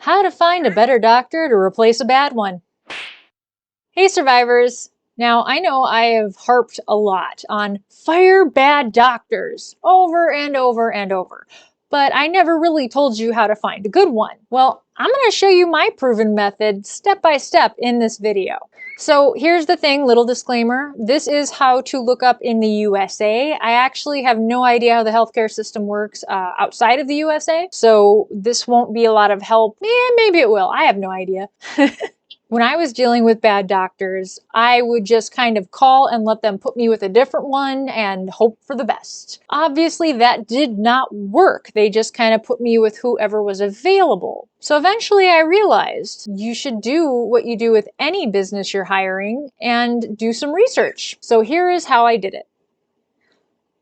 How to find a better doctor to replace a bad one. Hey survivors! Now I know I have harped a lot on fire bad doctors over and over and over, but I never really told you how to find a good one. Well, I'm going to show you my proven method step by step in this video. So here's the thing, little disclaimer, this is how to look up in the USA. I actually have no idea how the healthcare system works outside of the USA, so this won't be a lot of help. Maybe it will, I have no idea. When I was dealing with bad doctors, I would just kind of call and let them put me with a different one and hope for the best. Obviously, that did not work. They just kind of put me with whoever was available. So eventually I realized you should do what you do with any business you're hiring and do some research. So here is how I did it.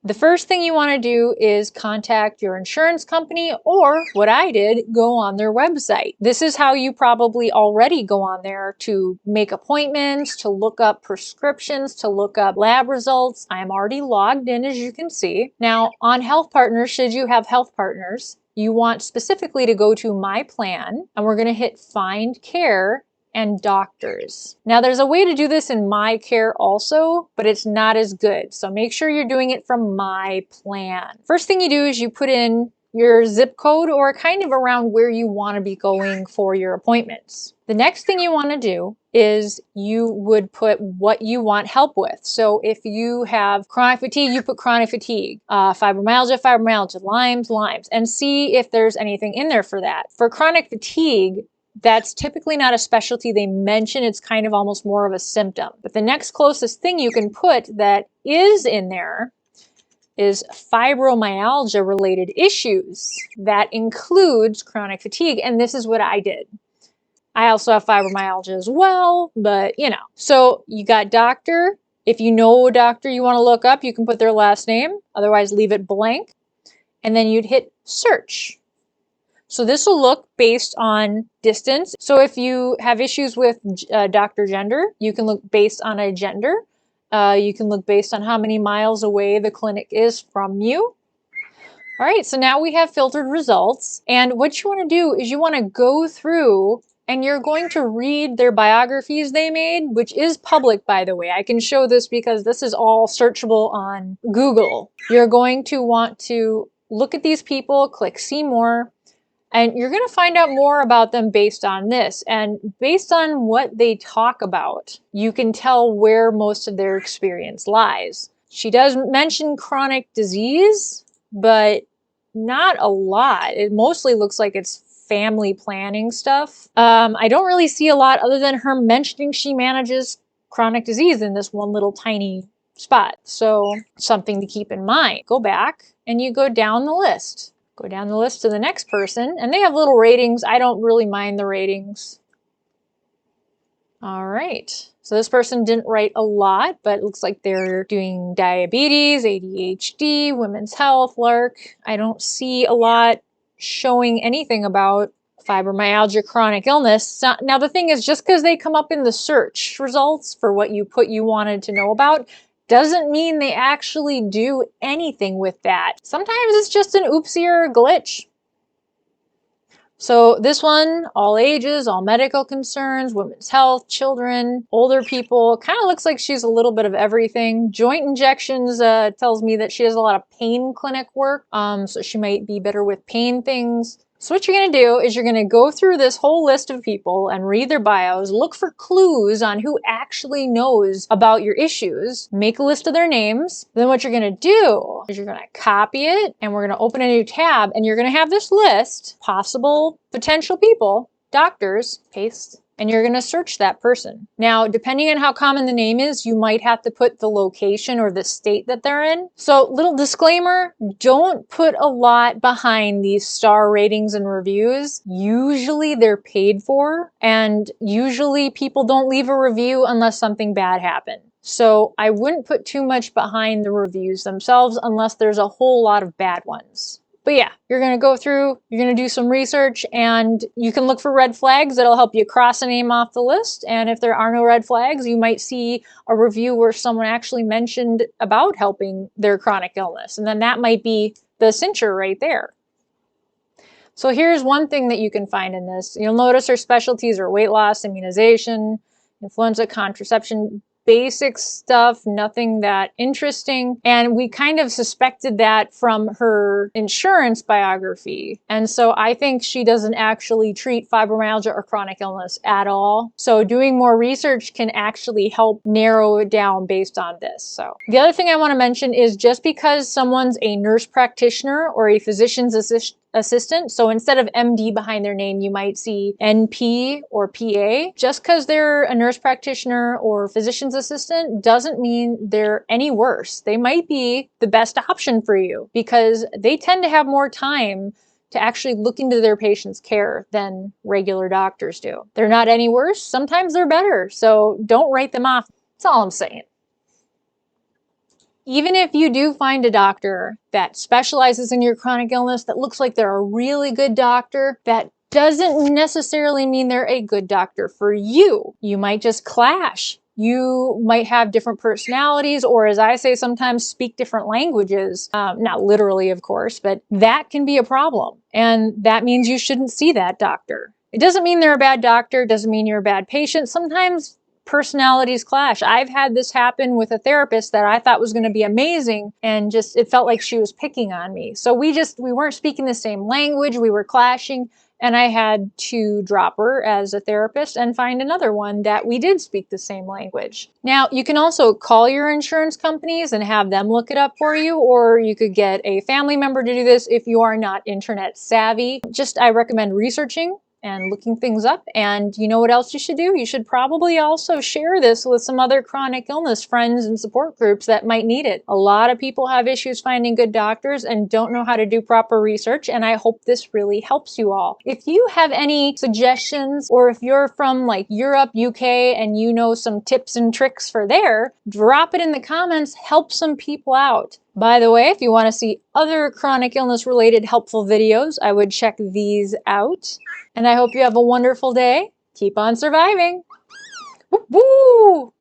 The first thing you want to do is contact your insurance company, or what I did, go on their website. This is how you probably already go on there to make appointments, to look up prescriptions, to look up lab results. I'm already logged in, as you can see. Now, on HealthPartners, should you have HealthPartners, you want specifically to go to My Plan, and we're going to hit Find Care and Doctors. Now there's a way to do this in My Care also, but it's not as good. So make sure you're doing it from My Plan. First thing you do is you put in your zip code or kind of around where you want to be going for your appointments. The next thing you want to do is you would put what you want help with. So if you have chronic fatigue, you put chronic fatigue, fibromyalgia, Lyme's, and see if there's anything in there for that. For chronic fatigue, that's typically not a specialty they mention. It's kind of almost more of a symptom. But the next closest thing you can put that is in there is fibromyalgia related issues. That includes chronic fatigue. And this is what I did. I also have fibromyalgia as well, but you know. So you got doctor. If you know a doctor you want to look up, you can put their last name. Otherwise, leave it blank. And then you'd hit search. So this will look based on distance. So if you have issues with doctor gender, you can look based on a gender. You can look based on how many miles away the clinic is from you. All right, so now we have filtered results. And what you want to do is you want to go through and you're going to read their biographies they made, which is public, by the way. I can show this because this is all searchable on Google. You're going to want to look at these people, click See More. And you're going to find out more about them based on this. And based on what they talk about, you can tell where most of their experience lies. She does mention chronic disease, but not a lot. It mostly looks like it's family planning stuff. I don't really see a lot other than her mentioning she manages chronic disease in this one little tiny spot. So something to keep in mind. Go back and you go down the list. Go down the list to the next person, and they have little ratings. I don't really mind the ratings. All right, so this person didn't write a lot, but it looks like they're doing diabetes, ADHD, women's health, LARC. I don't see a lot showing anything about fibromyalgia, chronic illness. Now the thing is, just because they come up in the search results for what you put you wanted to know about, doesn't mean they actually do anything with that. Sometimes it's just an oopsie or a glitch. So this one, all ages, all medical concerns, women's health, children, older people, kind of looks like she's a little bit of everything. Joint injections tells me that she has a lot of pain clinic work, so she might be better with pain things. So what you're going to do is you're going to go through this whole list of people and read their bios, look for clues on who actually knows about your issues, make a list of their names. Then what you're going to do is you're going to copy it, and we're going to open a new tab, and you're going to have this list, possible potential people, doctors, paste, and you're going to search that person. Now, depending on how common the name is, you might have to put the location or the state that they're in. So little disclaimer, don't put a lot behind these star ratings and reviews. Usually they're paid for, and usually people don't leave a review unless something bad happened. So I wouldn't put too much behind the reviews themselves unless there's a whole lot of bad ones. But yeah, you're going to go through, you're going to do some research, and you can look for red flags that'll help you cross a name off the list. And if there are no red flags, you might see a review where someone actually mentioned about helping their chronic illness. And then that might be the cincher right there. So here's one thing that you can find in this. You'll notice her specialties are weight loss, immunization, influenza, contraception, basic stuff, nothing that interesting. And we kind of suspected that from her insurance biography. And so I think she doesn't actually treat fibromyalgia or chronic illness at all. So doing more research can actually help narrow it down based on this. So the other thing I want to mention is just because someone's a nurse practitioner or a physician's assistant. So instead of MD behind their name, you might see NP or PA. Just because they're a nurse practitioner or physician's assistant doesn't mean they're any worse. They might be the best option for you because they tend to have more time to actually look into their patient's care than regular doctors do. They're not any worse. Sometimes they're better. So don't write them off. That's all I'm saying. Even if you do find a doctor that specializes in your chronic illness, that looks like they're a really good doctor, that doesn't necessarily mean they're a good doctor for you. You might just clash. You might have different personalities, or as I say, sometimes speak different languages. Not literally, of course, but that can be a problem. And that means you shouldn't see that doctor. It doesn't mean they're a bad doctor, doesn't mean you're a bad patient. Sometimes personalities clash. I've had this happen with a therapist that I thought was going to be amazing, and just it felt like she was picking on me. So we weren't speaking the same language, we were clashing, and I had to drop her as a therapist and find another one that we did speak the same language. Now, you can also call your insurance companies and have them look it up for you, or you could get a family member to do this if you are not internet savvy. I recommend researching and looking things up. And you know what else you should do? You should probably also share this with some other chronic illness friends and support groups that might need it. A lot of people have issues finding good doctors and don't know how to do proper research, and I hope this really helps you all. If you have any suggestions, or if you're from like Europe, UK, and you know some tips and tricks for there, drop it in the comments, help some people out. By the way, if you want to see other chronic illness related helpful videos, I would check these out. And I hope you have a wonderful day. Keep on surviving. Woo!